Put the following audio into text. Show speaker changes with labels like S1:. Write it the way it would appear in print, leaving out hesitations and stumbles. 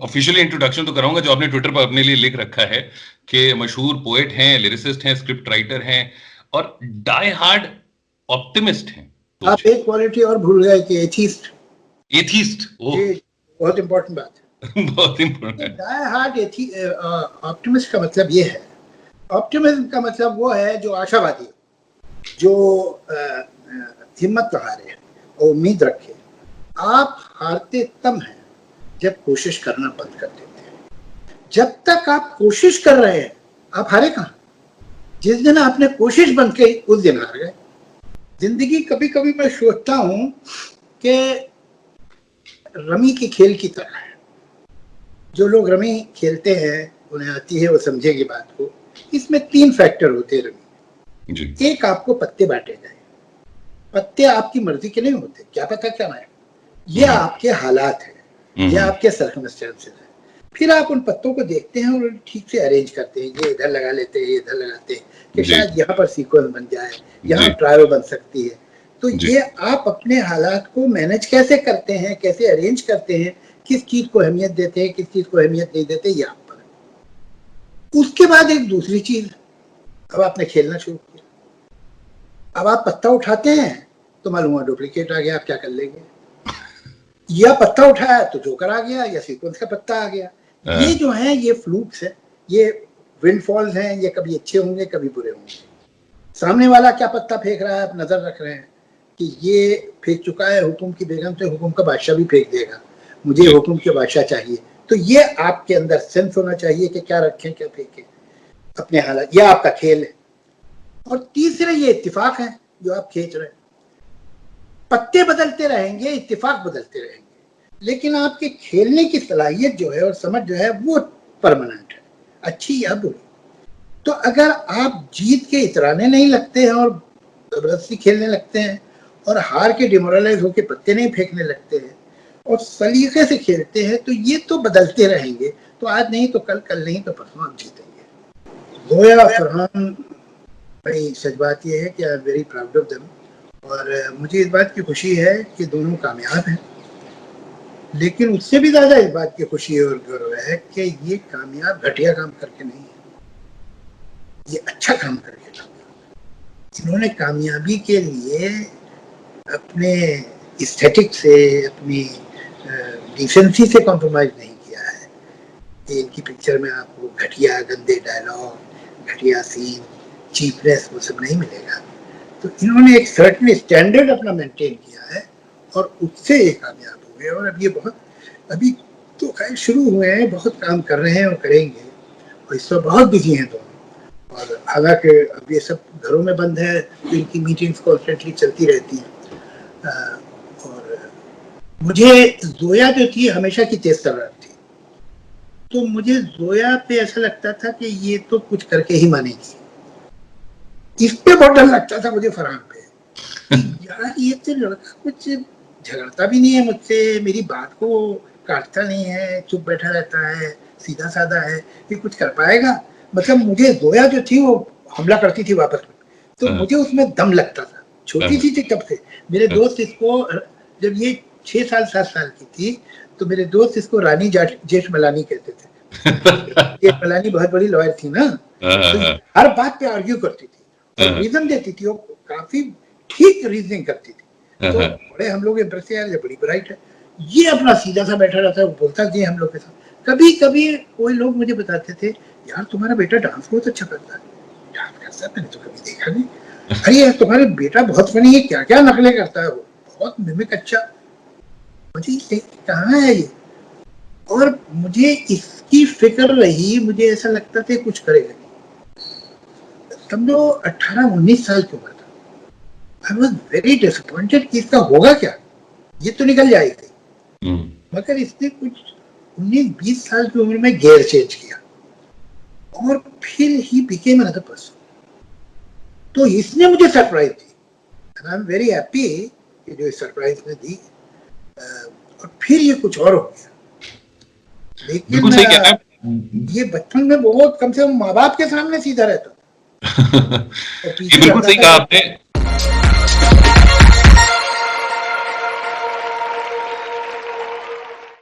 S1: Officially introduction तो कराऊंगा जो आपने ट्विटर पर अपने लिए लिख रखा है कि मशहूर पोएट हैं, लिरिसिस्ट हैं, स्क्रिप्ट राइटर हैं और डाई हार्ड ऑप्टिमिस्ट हैं।
S2: आप एक क्वालिटी और भूल गए कि एथीस्ट।
S1: ओह
S2: बहुत इंपॉर्टेंट बात है।
S1: बहुत इंपॉर्टेंट।
S2: डाई हार्ड ऑप्टिमिस्ट का मतलब ये है, ऑप्टिमिज्म का मतलब वो है जो आशावादी, जो हिम्मत का हारे और उम्मीद रखे। आप हारते तब हैं जब कोशिश करना बंद कर देते हैं। जब तक आप कोशिश कर रहे हैं आप हारे कहाँ? जिस दिन आपने कोशिश बंद की उस दिन हार गए। जिंदगी कभी कभी मैं सोचता हूं कि रमी के खेल की तरह है। जो लोग रमी खेलते हैं उन्हें आती है, वो समझेंगे बात को। इसमें 3 फैक्टर होते हैं रमी जी। एक, आपको पत्ते बांटे जाए। पत्ते आपकी मर्जी के नहीं होते, क्या पता क्या है, ये आपके हालात है, ये आपके सर्कमस्टेंसेस है। फिर आप उन पत्तों को देखते हैं और ठीक से अरेंज करते हैं, ये इधर लगा लेते हैं, ये इधर लगाते हैं कि शायद यहाँ पर सीक्वेंस बन जाए, यहाँ ट्रायो बन सकती है। तो ये आप अपने हालात को मैनेज कैसे करते हैं, कैसे अरेंज करते हैं, किस चीज को अहमियत देते हैं, किस चीज को अहमियत नहीं देते, ये आप पर। उसके बाद एक दूसरी चीज, अब आपने खेलना शुरू किया। अब आप पत्ता उठाते हैं तो मालूम हुआ डुप्लीकेट आ गया, आप क्या कर लेंगे? या पत्ता उठाया तो जोकर आ गया, या सीक्वेंस का पत्ता आ गया। ये जो है ये फ्लूक्स है, ये विंडफॉल्स हैं, ये कभी अच्छे होंगे कभी बुरे होंगे। सामने वाला क्या पत्ता फेंक रहा है आप नजर रख रहे हैं कि ये फेंक चुका है हुकुम की बेगम, से हुकुम का बादशाह भी फेंक देगा, मुझे हुकुम के बादशाह चाहिए। तो ये आपके अंदर सेंस होना चाहिए कि क्या रखें क्या फेंकें, अपने हालात। ये आपका खेल है। और तीसरा ये इत्तिफाक है जो आप खींच रहे हैं। पत्ते बदलते रहेंगे, इत्तिफाक बदलते रहेंगे, लेकिन आपके खेलने की सलाहियत जो है और समझ जो है वो परमानेंट है, अच्छी या बुरी। तो अगर आप जीत के इतराने नहीं लगते हैं और जबरदस्ती खेलने लगते हैं और हार के डिमोरलाइज होकर पत्ते नहीं फेंकने लगते हैं और सलीके से खेलते हैं, तो ये तो बदलते रहेंगे। तो आज नहीं तो कल, कल नहीं तो परसों आप जीतेंगे। जोया, फरहान भाई, सच बात ये है कि I am very proud of them. और मुझे इस बात की खुशी है कि दोनों कामयाब हैं, लेकिन उससे भी ज्यादा इस बात की खुशी और गर्व है कि ये कामयाब घटिया काम करके नहीं है, ये अच्छा काम करके कामयाब। इन्होंने कामयाबी के लिए अपने एस्थेटिक से, अपनी डिसेंसी से कॉम्प्रोमाइज नहीं किया है। कि इनकी पिक्चर में आपको घटिया गंदे डायलॉग, घटिया सीन, चीपनेस वो सब नहीं मिलेगा। तो इन्होंने एक सर्टेन स्टैंडर्ड अपना मेंटेन किया है और उससे ये कामयाब हो गए। और अब ये बहुत, अभी तो खैर शुरू हुए हैं, बहुत काम कर रहे हैं और करेंगे, और इस वक्त बहुत बिजी हैं दोनों। और हालांकि अब ये सब घरों में बंद है तो इनकी मीटिंग्स कॉन्स्टेंटली चलती रहती हैं। और मुझे जोया जो थी हमेशा की तेज तर्रार थी, तो मुझे जोया पे ऐसा लगता था कि ये तो कुछ करके ही मानेगी। इस पे बहुत डर लगता था मुझे फरहान पे, यार ये तो लड़का कुछ झगड़ता भी नहीं है मुझसे, मेरी बात को काटता नहीं है, चुप बैठा रहता है, सीधा साधा है, ये कुछ कर पाएगा? मतलब मुझे जोया जो थी वो हमला करती थी वापस में, तो मुझे उसमें दम लगता था। छोटी सी थी तब से। मेरे दोस्त इसको, जब ये 6 साल 7 साल की थी, तो मेरे दोस्त इसको रानी जेठमलानी कहते थे। जेठमलानी बहुत बड़ी लॉयर थी ना, तो हर बात पे आर्ग्यू करती थी और रीजन देती थी, वो काफी ठीक रीजनिंग करती थी। तो बड़े हम लोग इंप्रेस यार, ये बड़ी ब्राइट है। ये अपना सीधा सा बैठा रहता है, वो बोलता जी हम लोग के साथ। कभी कभी कोई लोग मुझे बताते थे, यार तुम्हारा बेटा डांस बहुत अच्छा करता है। डांस करता है? मैंने तो कभी देखा नहीं। अरे यार तुम्हारा बेटा बहुत फनी है, क्या क्या नकलें करता है वो, बहुत मिमिक अच्छा। मुझे कहाँ है ये? और मुझे इसकी फिक्र रही, मुझे ऐसा लगता था कुछ करेगा नहीं। समझो 18-19 साल की उम्र था। आई वॉज वेरी डिसअपॉइंटेड कि इसका होगा क्या, ये तो निकल जाएगी। मगर इसने कुछ 19-20 साल की उम्र में गियर चेंज किया और फिर ही बिकेम अनदर पर्सन। तो इसने मुझे surprise the, and I am very happy कि जो सरप्राइज ने दी। और फिर ये कुछ और हो गया। लेकिन ये बचपन में बहुत, कम से कम माँ बाप के सामने सीधा रहता था।
S1: बिल्कुल सही कहा आपने।